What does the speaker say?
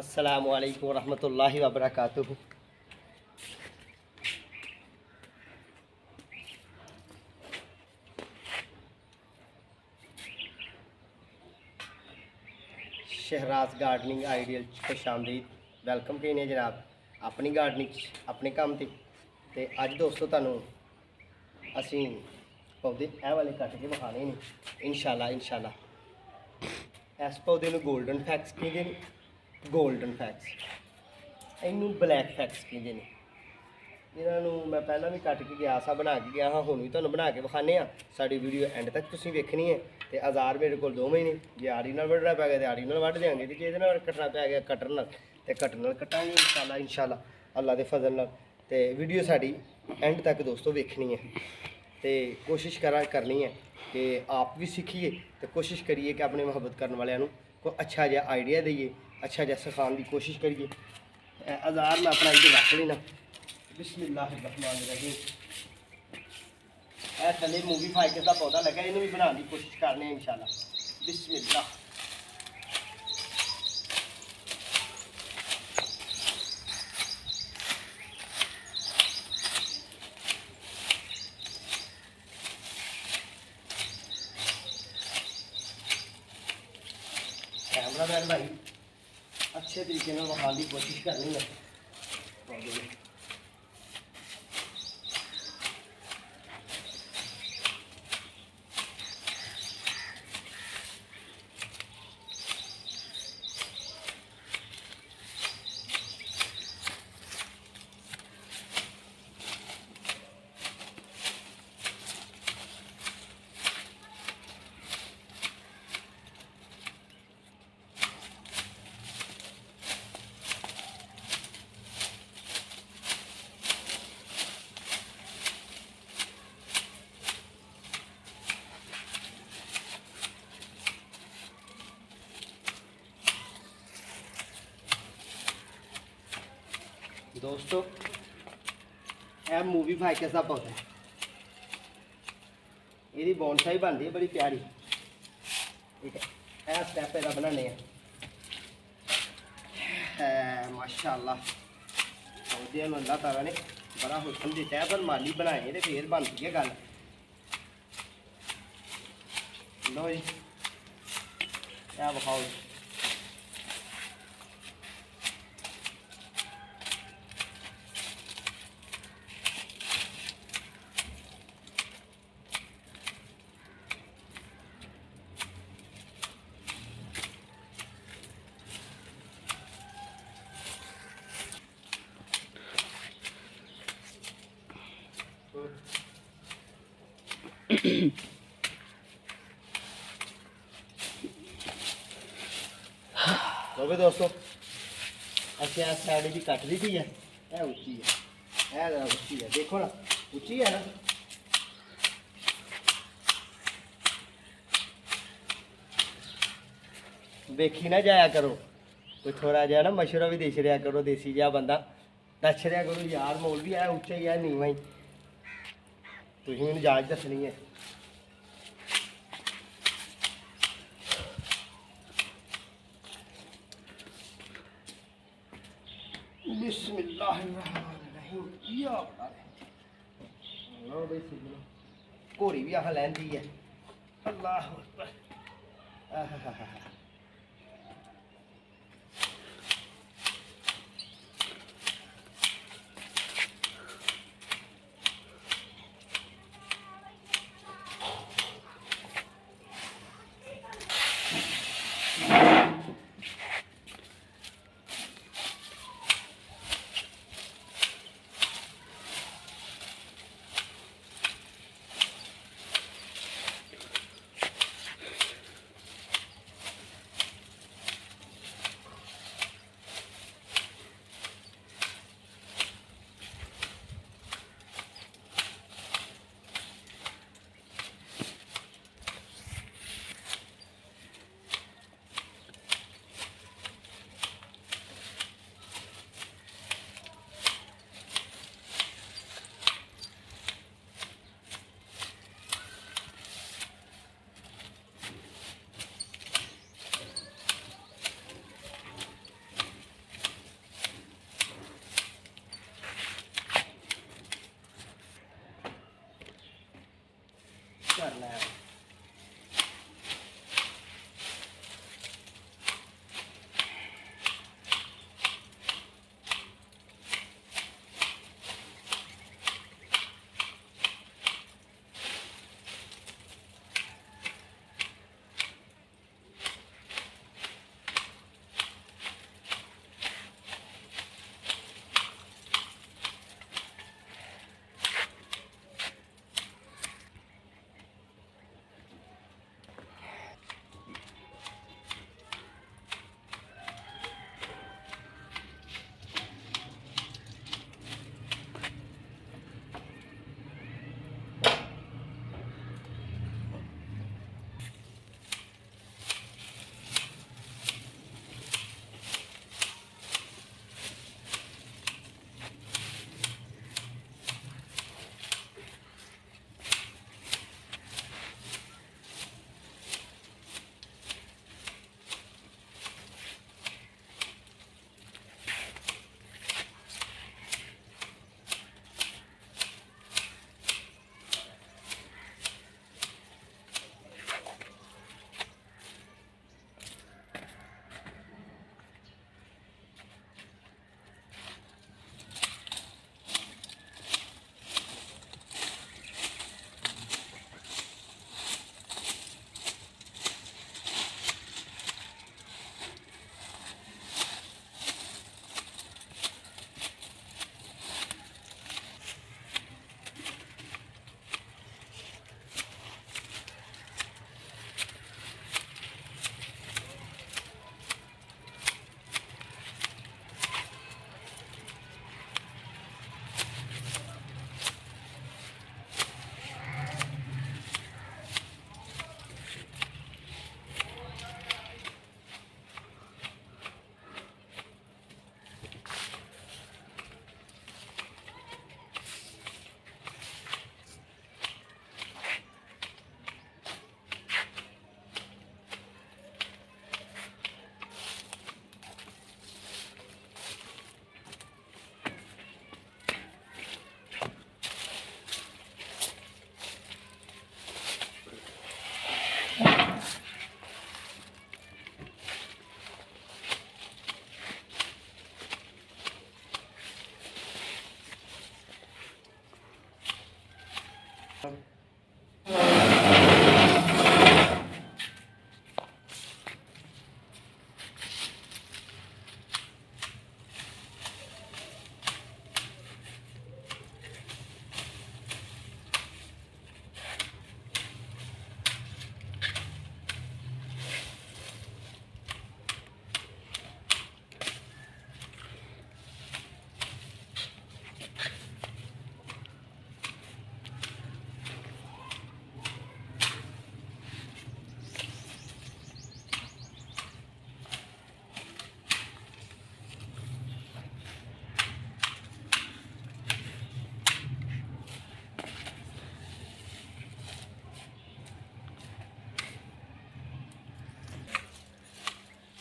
अस्सलामु अलैकुम रहमतुल्लाहि व बरकातुहू। शहराज गार्डनिंग आइडियल खुश आमदीद। वैलकम कहने जनाब अपनी गार्डनिंग अपने काम ते अज दोस्तों तुहानू असी पौधे ए वाले कट के विखाने ने इंशाल्लाह। इस पौधे में गोल्डन फैक्स कहते हैं, गोल्डन फैक्स इनू ब्लैक फैक्स कहते हैं। इन्हों मैं पहला भी कट के गया सा बना के गया हाँ, हुण भी तुहानू बना के विखाने। साडी वीडियो एंड तक तुसीं वेखनी है। तो आज़ार मेरे को 2 महीने जे आड़ी नाल वढ़ना पै गया तो आड़ी नाल वढ़ देंगे, जे इहदे नाल कट्टना पै गया कटर नाल तो कटर नाल कट्टांगे इंशाल्लाह अल्लाह दे फजल नाल। ते वीडियो साडी एंड तक दोस्तों वेखनी है। तो कोशिश करनी है कि आप भी सीखिए, तो कोशिश करिए कि अपने मुहब्बत करने वालों को अच्छा जहा आइडिया दईए, अच्छा जहा सिखाने की कोशिश करिए। आज़ार मैं अपना इधर रख लेना। बिस्मिल्लाहिर्रहमानिर्रहीम। ए थले मूवी फाइकर का पौधा लगा, इन्हें भी बनाने की कोशिश करने इंशाल्लाह। बिस्मिल्लाह। कैमरा मैन भाई अच्छे तरीके में विखाने की कोशिश करनी है। दोस्तों यह मूवी फाइकस का पौधा है, ये बोनसाई बनती है बड़ी प्यारी। ठीक है, यह स्टैप इहदा बनाने माशाअल्लाह। पौधे अल्लाह ताला ने बड़ा हुस्न दिता है, पर माली बनाए तो फिर बनती है गल। लो जी क्या विखाओ जी। लो भी दोस्तों अच्छी साइड की कट दी थी है, यह उच्ची है, यह जरा उच्ची है, देखो ना उच्ची है ना। देखी ना जाया करो, कोई थोड़ा जहा ना मशवरा भी दे छड़िया करो, देसी जहा बंदा दस छड़िया करो यार मोल भी है उच्चा ही है नीवा ही। तुम मैंने जांच दसनी है। घोड़ी भी आह लैंदी है। अल्लाह